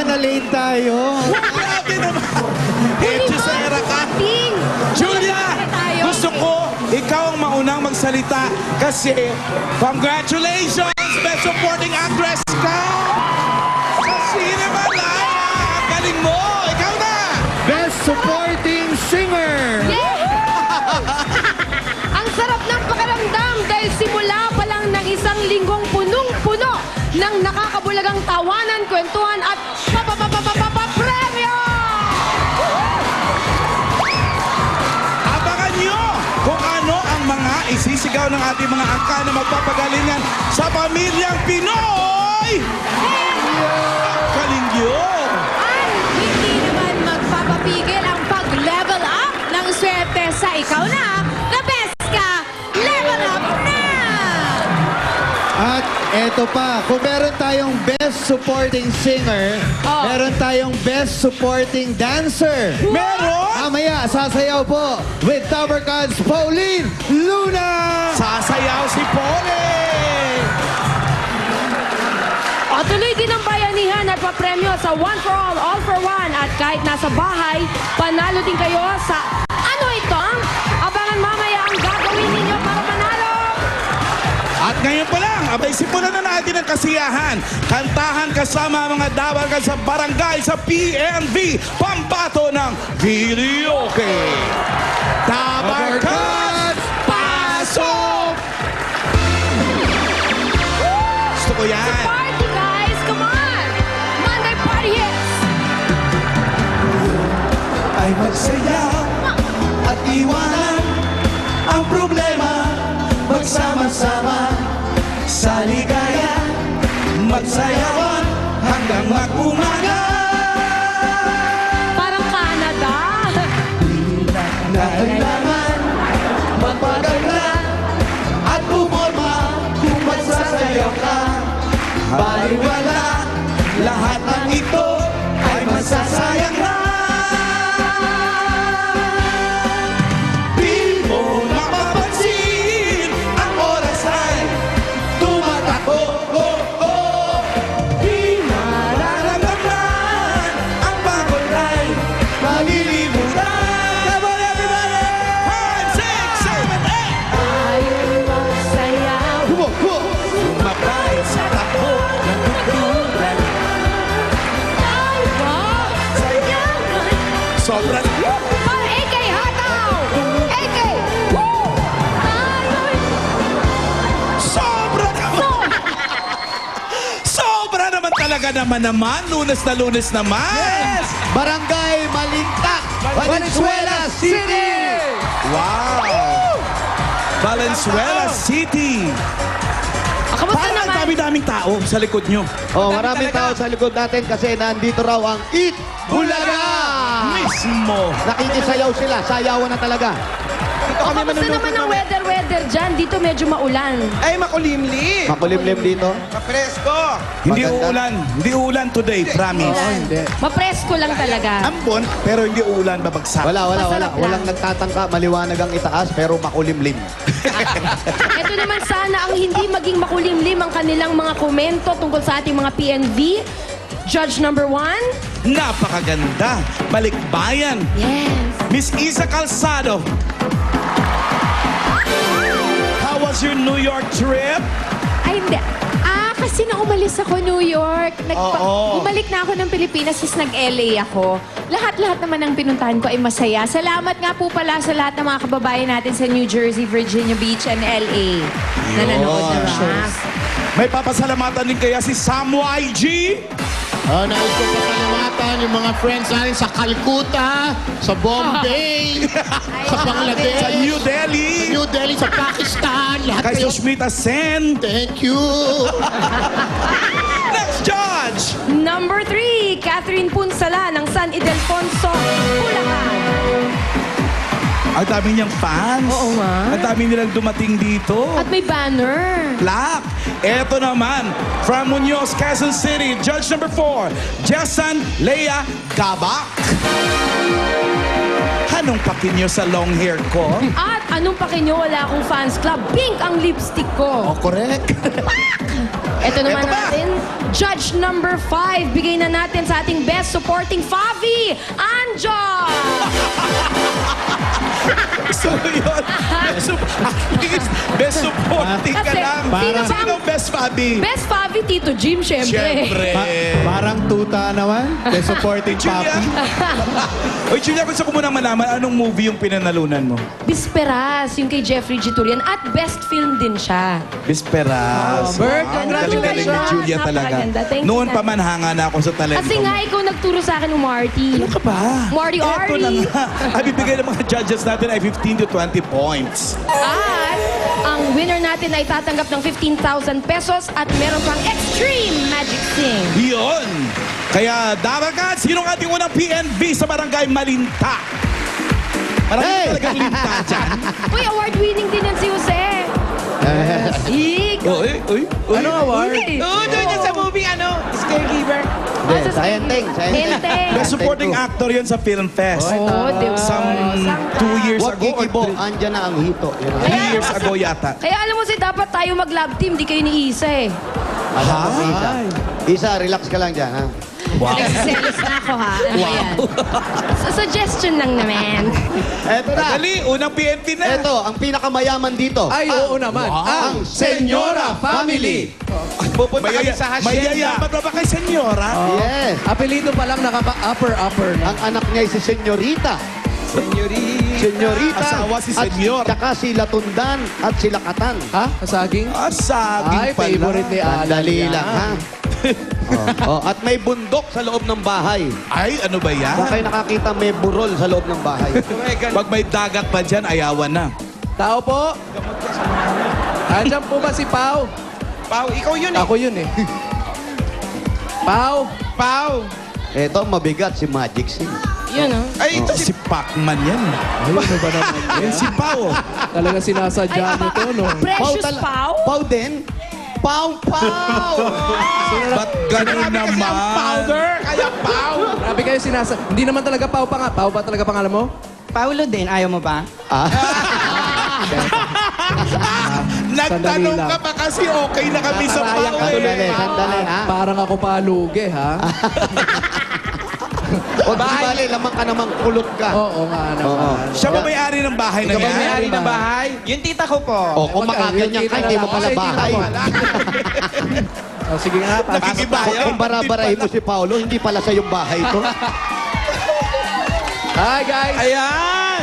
na late tayo. Grabe naman. Hechicera ka. Julia, gusto ko ikaw ang maunang magsalita kasi congratulations, Best Supporting Actress ka sa Cinema Laya. Galing mo. Ikaw na. Best Supporting Singer. Ang sarap ng pakiramdam dahil simula pa lang ng isang linggong punong-puno ng nakakabulagang tawanan, kwentuhan at premyo! Abangan nyo kung ano ang mga isisigaw ng ating mga angka na magpapagalingan sa pamilyang Pinoy! Kalingyo! At hindi naman magpapapigil ang pag-level up ng swerte sa ikaw na, the best ka, level up na! At eto pa, kung meron tayong Best Supporting Singer, meron tayong Best Supporting Dancer. Meron! Mamaya, sasayaw po with Tower Gods, Pauline Luna! Sasayaw si Pole! At tuloy din ang bayanihan at papremyo sa One for All for One. At kahit nasa bahay, panalo din kayo sa ano ito? Abangan mamaya ang gagawin ninyo para manalo. At ngayon pa lang, abay simulan na natin ang kasiyahan. Kantahan kasama ang mga dawagan sa barangay sa PNV. Pambato ng videoke. Tower Gods, pasok! Gusto ko yan. Party guys, come on! Monday party hits! Ay magsaya at iwanan ang problema. Magsama-sama sa ligaya, magsayawan hanggang mag-umaga. Parang Canada. Kailangan magpaganda at pumorma kung magsasayaw ka. Baliwala, lahat ng ito ay masasayang na. Di mo mapapansin, ang oras ay tumatakbo. Di nararamdaman, ang pagod ay malilimutan. Come on everybody! 5, 6, 7, 8! Ayaw magsayaw. Mabait sa takbo ng tutulan. Sayawan. Sobrang Para AK Hataw! AK! Woo! Ayaw. Sobra naman! Sobra naman talaga naman. Lunes na lunes naman! Yes! Barangay Malintak, Valenzuela City! Wow! Valenzuela City! Kamusta Parang ang naman? dami-daming tao sa likod nyo. Oh, maraming tao sa likod natin kasi nandito raw ang Eat Bulaga! Mismo! Nakikisayaw sila, sayawan na talaga. Kamusta naman ang weather dyan? Dito medyo maulan. Ay, makulimlim. Makulimlim dito. Kapresko. Hindi Maganda. uulan. Hindi uulan today, promise. Hindi. Mapresko lang talaga. Ambon, pero hindi uulan babagsak. Wala. Masarap lang. Walang nagtatangka, maliwanag ang itaas, pero makulimlim. Ito naman sana ang hindi maging makulimlim ang kanilang mga komento tungkol sa ating mga PNV. Judge number 1. Napakaganda. Balikbayan. Yes. Miss Isa Calzado. How was your New York trip? Ay, hindi. Kasi nang umalis ako New York, Oo. bumalik na ako ng Pilipinas, tapos nag-LA ako. Lahat-lahat naman ng pinuntahan ko ay masaya. Salamat nga po pala sa lahat ng mga kababayan natin sa New Jersey, Virginia Beach, and LA na nanood ng shows. May papasalamatan din kaya si Sam YG. Nais ko pasalamatan yung mga friends natin sa Calcutta, sa Bombay, sa Bangladesh, Sa New Delhi. New Delhi, sa Pakistan. Lahat Kay kayo. Sushmita Sen. Thank you. Next judge. Number 3, Catherine Punsala ng San Ildefonso, Bulacan. Ang dami niyang fans. Oo nga. Ang dami nilang dumating dito. At may banner. Black. Eto naman, from Muñoz, Quezon City, judge number 4, Jessan Lea Gabak. Anong pakinyo sa long hair ko? At anong pakinyo, wala akong fans club. Pink ang lipstick ko. Oh, correct. Ito naman Eto ba? natin, judge number 5. Bigay na natin sa ating best supporting Favi, Anjo! So yun, best supporting ka Kasi, lang. sino ba Sino ang- best Fabi? Best Favi, Tito Jim, syempre. Siyempre. Parang tuta naman. The supporting Julia. papi. Oy, Julia, gusto ko muna malaman anong movie yung pinanalunan mo? Bisperas, yung kay Jeffrey G. Turian. At best film din siya. Bisperas. Bert, Ang galing-galing ni Julia talaga. Napakaganda. Thank you Noon na. pa man hanga na ako sa talento Kasi nga, mo. ikaw nagturo sa akin ng Marty. Ano ka ba? Marty Ito Ari. na nga. Ay, bibigay ng mga judges natin ay 15 to 20 points. At ang winner natin ay tatanggap ng 15,000 pesos at meron pang Extreme Magic Sing. Yun! Kaya, Dabagat, sinong ating unang PNV sa Barangay Malinta? Marami Hey! talagang linta dyan. Uy, award-winning din yan si Jose. Sig! Uy. Ano award? Uy. Oo, doon yan sa movie, Caregiver. Asa Sa Henteng. Henteng. Best supporting actor yun sa Film Fest. Oo, di ba? Some 2 years Huwag ago or kikibo, andyan na ang hito. Yun ang- 3 years ago yata. Kaya alam mo si dapat tayo mag-love team, di kayo ni Isa eh. Alam mo si Isa. Isa, relax ka lang dyan, ha? Nagsiselos na ako ha. Ano ba yan? Sa suggestion lang naman. Eto na. Dali, unang PNP na. Eto, ang pinakamayaman dito. Ay, oo naman. Ang Senyora Family. Pupunta kami sa hacienda. Mayayaman pa ba kay senyora? Yes. Apelido pa lang upper na. Ang anak niya ay si Senyorita. Senyorita. Asawa si Senyor. At saka si Latundan at si Lakatan. Ha? Kasaging? Saging Ay, pala. favorite ni Alan. Dali yan. lang, ha? At may bundok sa loob ng bahay. Ay, ano ba yan? Kung kayo nakakita, may burol sa loob ng bahay. Pag may dagat pa dyan, ayawan na. Tao po. Andiyan po ba si Pau? Pao, ikaw yun eh. Ako yun eh. Pau. Pao. Eto, mabigat si Magic Sing. Yun oh. Ay, ito si... Si Pacman yan. Ay, ano ba naman Yan yan? si Pao. Talagang sinasadya nito, no? Precious tala- Pau? Pau din? Pau! Ba't ganun naman? Kaya Pao. Grabe kayo Hindi naman talaga Pau pa nga. Pau ba talaga pangalan mo? Paulo din, ayaw mo ba? Nagtanong lang. ka pa kasi okay na kami sa Nakarayan Pao ka doon, eh. Sandali, ha? Parang ako palugi, ha? O, di bali, lamang ka namang kulot ka. Oo nga Oo. naman. Siya ba may-ari ng bahay na Ikaw ba yan? may-ari May-ari ng bahay. Yung tita ko po. O, kung makaganyan ka, hindi mo pala bahay. Oh, sige nga, pasok. Nakikibayo. Kung barabarahin mo si Paolo, hindi pala sa yung bahay to. Hi, guys! Ayan!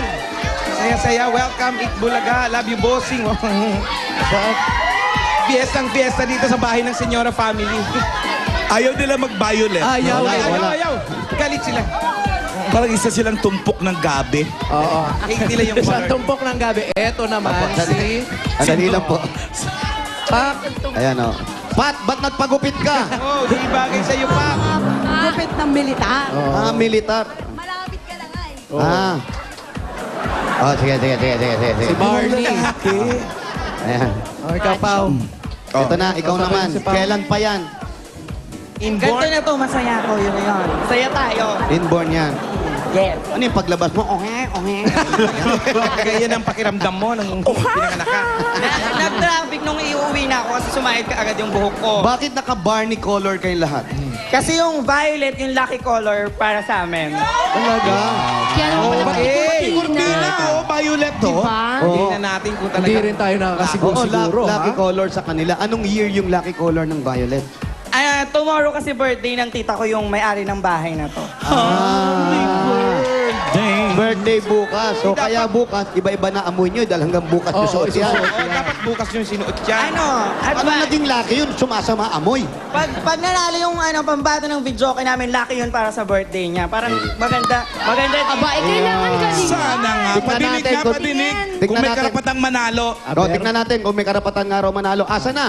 Saya-saya. Welcome, Bulaga. Love you, bossing. Fiesta dito sa bahay ng Senyora Family. Ayaw nila mag-violet. Ayaw, Wala, ayaw. wala. Ayaw. Galit sila. Parang isa silang tumpok ng gabi. Oo. Hate nila yung Sa color. tumpok ng gabi, eto naman si... Sandali lang po. Pak. Ayan, o. Pat, ba't nagpagupit ka? Oh, di bagay sa'yo pa. Gupit ng militar. Militar. Malapit ka na nga eh. Sige. Si Barney. Ayan. Oh, ikaw, Pau. Ito na, ikaw Sasabihin naman. si Pao. Kailan pa yan? Ganito na to, masaya ako. Yun na yun. Saya tayo. Inborn yan. Yes. Ano yung paglabas mo? Okay. Ganyan ang pakiramdam mo nung pinanganak ka. Nag-traffic nung iuwi na ako kasi sumayad ka agad yung buhok ko. Bakit naka-Barney color kayong lahat? Kasi yung violet, yung lucky color para sa amin. Talaga? Kaya naman pala Okay. Cortina, oh, violet to. Diba? Hindi Oo. na natin kung talaga. Hindi rin tayo nakakasiguro, siguro, lucky ha? color sa kanila. Anong year yung lucky color ng violet? Tomorrow kasi birthday ng tita ko yung may-ari ng bahay na to. Birthday bukas. So kaya bukas, iba-iba na amoy nyo dahil hanggang bukas Oo, yung suot yan. isusuot. dapat bukas yung sinuot yan. At Ano naging lucky yun? Sumasama amoy. pag nanalo yung pambato ng video namin, lucky yun para sa birthday niya. Parang maganda. Aba, kailangan galing. Sana nga. Tignan Padinig natin nga, kung- padinig. Tignan Kung may natin. karapatang manalo. O, tignan natin kung may karapatan nga raw manalo. Asa na?